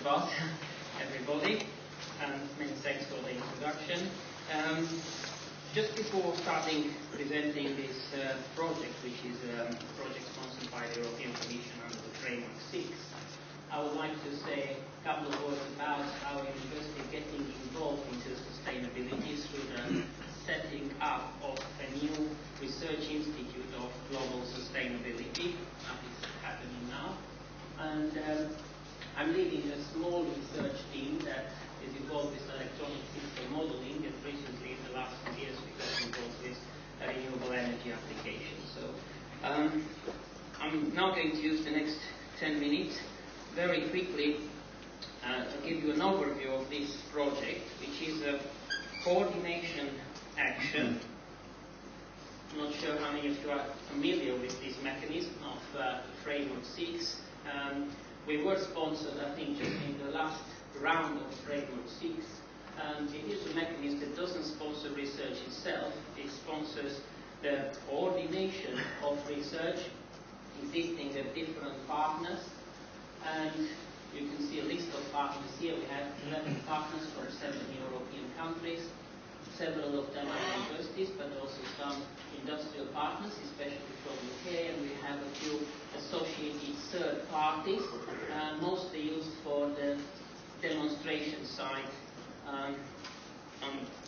about, everybody, and many thanks for the introduction. Just before starting presenting this project, which is a project sponsored by the European Commission under the Framework 6, I would like to say a couple of words about our university getting involved into sustainability through the setting up of a new research institute of global sustainability. That is happening now. And I'm leading a small research team that is involved with electronic system modeling, and recently in the last few years we got involved with renewable energy applications. So I'm now going to use the next 10 minutes very quickly to give you an overview of this project, which is a coordination action. I'm not sure how many of you are familiar with this mechanism of the Framework 6. We were sponsored, I think, just in the last round of Framework 6. It is a mechanism that doesn't sponsor research itself. It sponsors the coordination of research existing with different partners. And you can see a list of partners here. We have 11 partners from 7 European countries. Several of them are universities, but also some industrial partners, especially from UK, and we have a few associated third parties, mostly used for the demonstration side on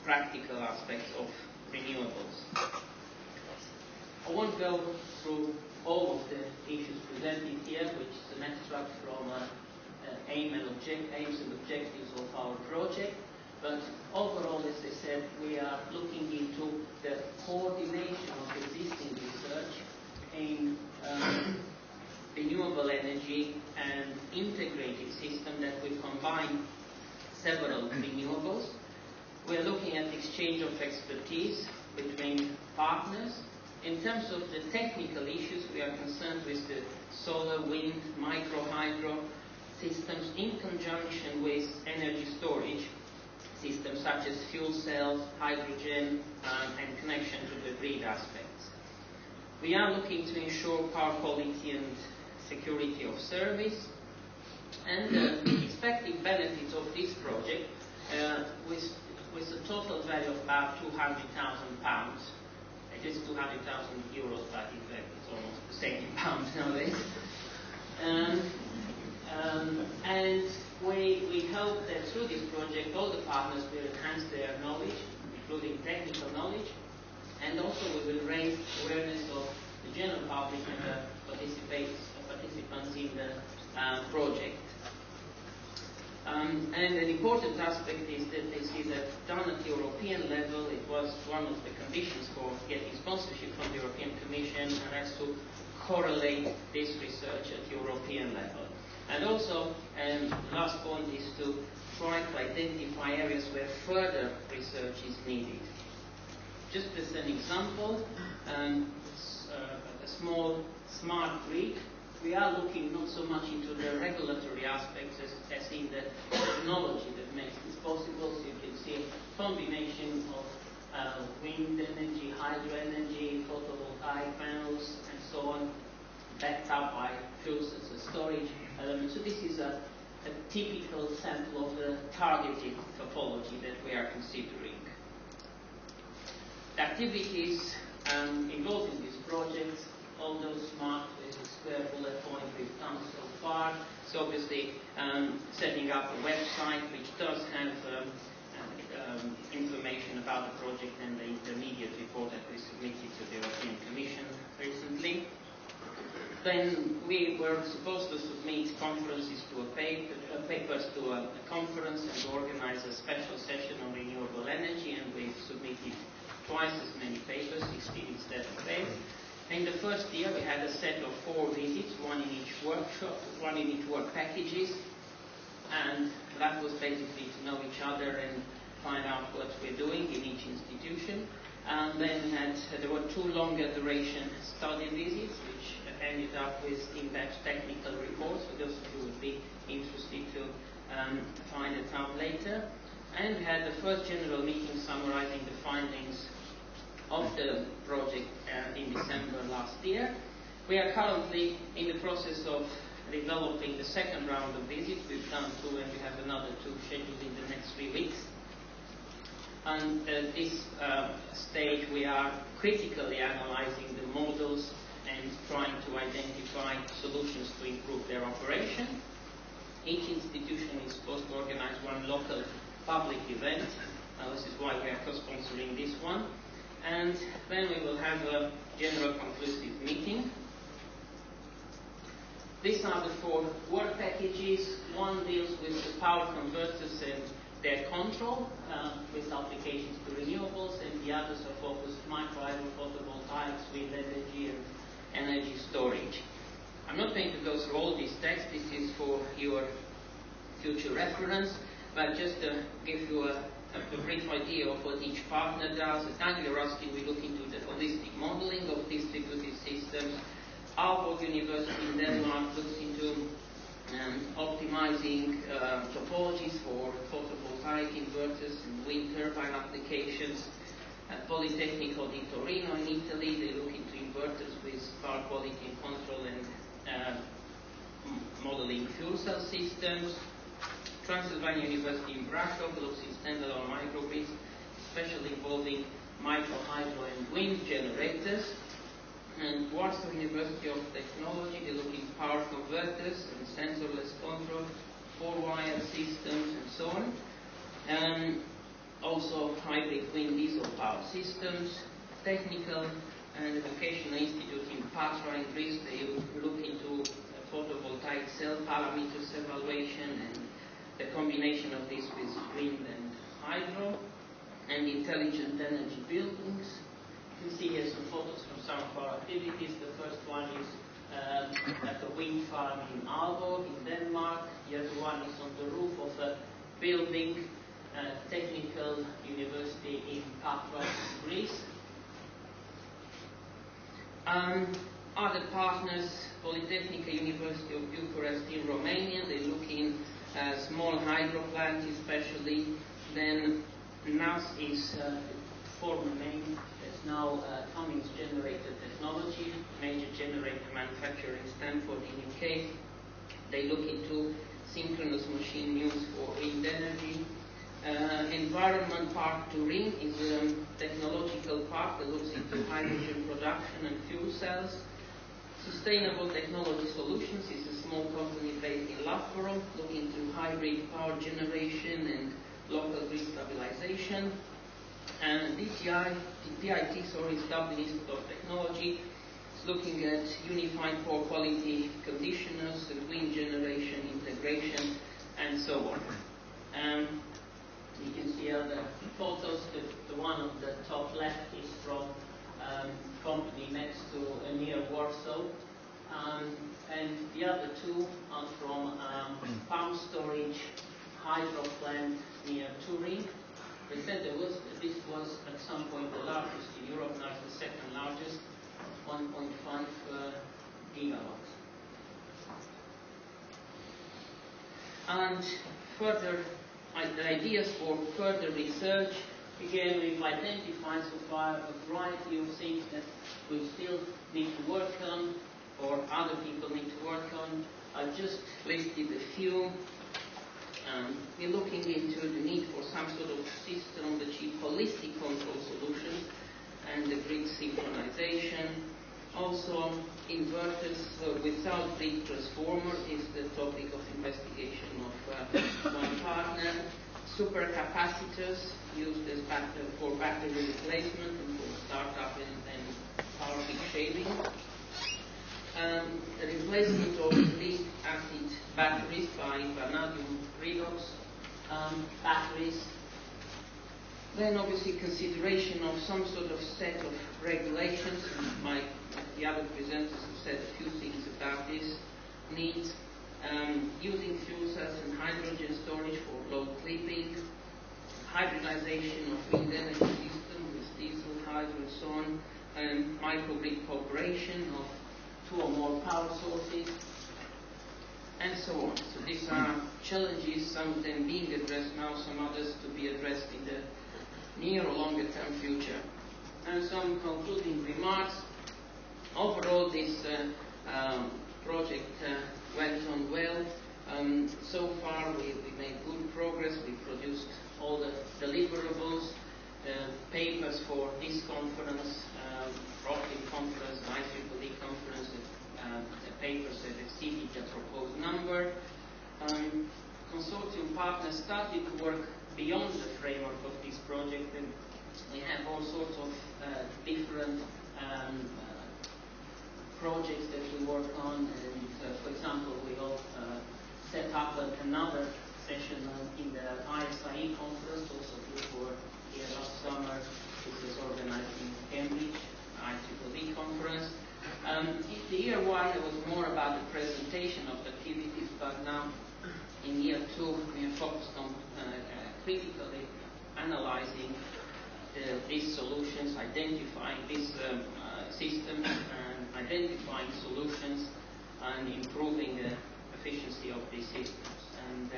practical aspects of renewables. I won't go through all of the issues presented here, which is an extract from aims and objectives of our project. But overall, as I said, we are looking into the coordination of existing research in renewable energy and integrated system that will combine several renewables. We are looking at exchange of expertise between partners. In terms of the technical issues, we are concerned with the solar, wind, micro-hydro systems in conjunction with energy storage systems such as fuel cells, hydrogen, and connection to the grid aspects. We are looking to ensure power quality and security of service, and the expected benefits of this project with a total value of about £200,000. It is 200,000 euros, but in fact it's almost the same in pounds nowadays. And we hope that through this project all the partners will enhance their knowledge, including technical knowledge, and also we will raise awareness of the general public and the participants in the project. And an important aspect is that this is done at European level. It was one of the conditions for getting sponsorship from the European Commission, and has to correlate this research at European level. And also, the last point is to try to identify areas where further research is needed. Just as an example, a small smart grid. We are looking not so much into the regulatory aspects as in the technology that makes this possible. So you can see a combination of wind energy, hydro energy, photovoltaic panels, and so on, backed up by fuel cells and storage elements. So this is a typical sample of the targeted topology that we are considering. The activities involved in this project, all those marked with a square bullet point we've done so far. So obviously setting up a website which does have information about the project and the intermediate report that we submitted to the European Commission recently. Then we were supposed to submit conferences to papers to a conference and to organize a special session on renewable energy, and we submitted twice as many papers, 16 instead of 8. In the first year we had a set of 4 visits, one in each workshop, one in each work packages, and that was basically to know each other and find out what we're doing in each institution. And then there were 2 longer duration study visits, which ended up with in-depth technical reports for those of you who would be interested to find it out later. And we had the first general meeting summarizing the findings of the project in December last year. We are currently in the process of developing the second round of visits. We've done 2 and we have another 2 scheduled in the next 3 weeks. And at this stage we are critically analyzing the models and trying to identify solutions to improve their operation. Each institution is supposed to organize 1 local public event. This is why we are co-sponsoring this one. And then we will have a general conclusive meeting. These are the 4 work packages. One deals with the power converters and their control with applications to renewables, and the others are focused micro-hydro photovoltaics, wind energy and energy storage. I'm not going to go through all these texts. This is for your future reference, but just to give you a brief idea of what each partner does. At Anglia-Ruskin we look into the holistic modeling of distributed systems. Aalborg University in Denmark looks into optimizing topologies for photovoltaic inverters and wind turbine applications. At Politecnico di Torino in Italy, they look into inverters with power quality and control and modeling fuel cell systems. Transylvania University in Brașov looks in standalone microgrids, especially involving micro-hydro and wind generators. And Warsaw University of Technology, they look in power converters and sensorless control, 4-wire systems and so on. And also hybrid wind diesel power systems. Technical and Educational Institute in Patra in Greece, they look into photovoltaic cell parameters evaluation and the combination of this with wind and hydro. And intelligent energy buildings. You can see here some photos from some of our activities. The first one is at the wind farm in Aalborg in Denmark. The other one is on the roof of a building, Technical University in Patras, Greece. Other partners, Polytechnica University of Bucharest in Romania, they look in small hydro plants especially. Then NAS is the former name. It's now Cummins Generator Technology, major generator manufacturer in Stanford in UK. They look into synchronous machine use for wind energy. Environment Park Turin is a technological park that looks into hydrogen production and fuel cells. Sustainable Technology Solutions is a small company based in Loughborough, looking into hybrid power generation and local grid stabilization. And DTI, DPIT, is Dublin Institute of Technology. It's looking at unified power quality conditioners and wind generation integration and so on. You can see other photos. The one on the top left is from company next to near Warsaw, and the other 2 are from pump storage hydro plant near Turin. They said this was at some point the largest in Europe, now it's the second largest, 1.5 gigawatts. And further ideas for further research. Again, we've identified so far a variety of things that we still need to work on, or other people need to work on. I've just listed a few. We're looking into the need for some sort of system on the cheap holistic control solutions and the grid synchronization. Also, inverters without grid transformer is the topic of investigation of one partner. Supercapacitors used as for battery replacement and for startup and power peak shaving. The replacement of lead acid batteries by vanadium redox batteries. Then obviously consideration of some sort of set of regulations. The other presenters have said a few things about this. Needs using fuel cells and hydrogen storage for load clipping, hybridization of wind energy system with diesel, hydro and so on, and microgrid cooperation of 2 or more power sources, and so on. So these are challenges, some of them being addressed now, some others to be addressed in the near or longer term future. And some concluding remarks. Overall, this project went on well. So far we made good progress. We produced all the deliverables, the papers for this conference, Rockling conference, the IEEE conference, the papers that exceeded the proposed number. Consortium partners started to work beyond the framework of this project, and we have all sorts of different projects that we work on. And for example, we all set up another session in the ISIE conference, also before here last summer. This was organized in Cambridge, IEEE conference. The year one, it was more about the presentation of the activities, but now in year two, we are focused on critically analyzing these solutions, identifying these systems, and identifying solutions, and improving the efficiency of these systems. And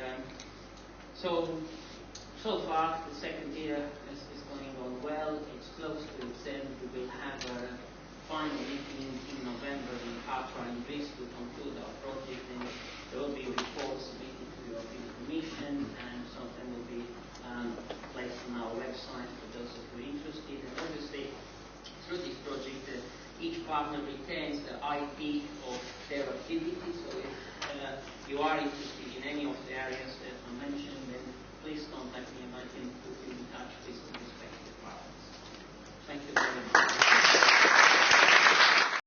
so far, the second year is going on well. It's close to its end. We will have a final meeting in November in Patra in Greece to conclude our project, and there will be reports submitted to the European Commission, and some of them will be placed on our website for those of you interested. And obviously, through this project, each partner retains the IP of their activity. So if you are interested in any of the areas that I mentioned, then please contact me and I can put you in touch with the respective partners. Thank you very much.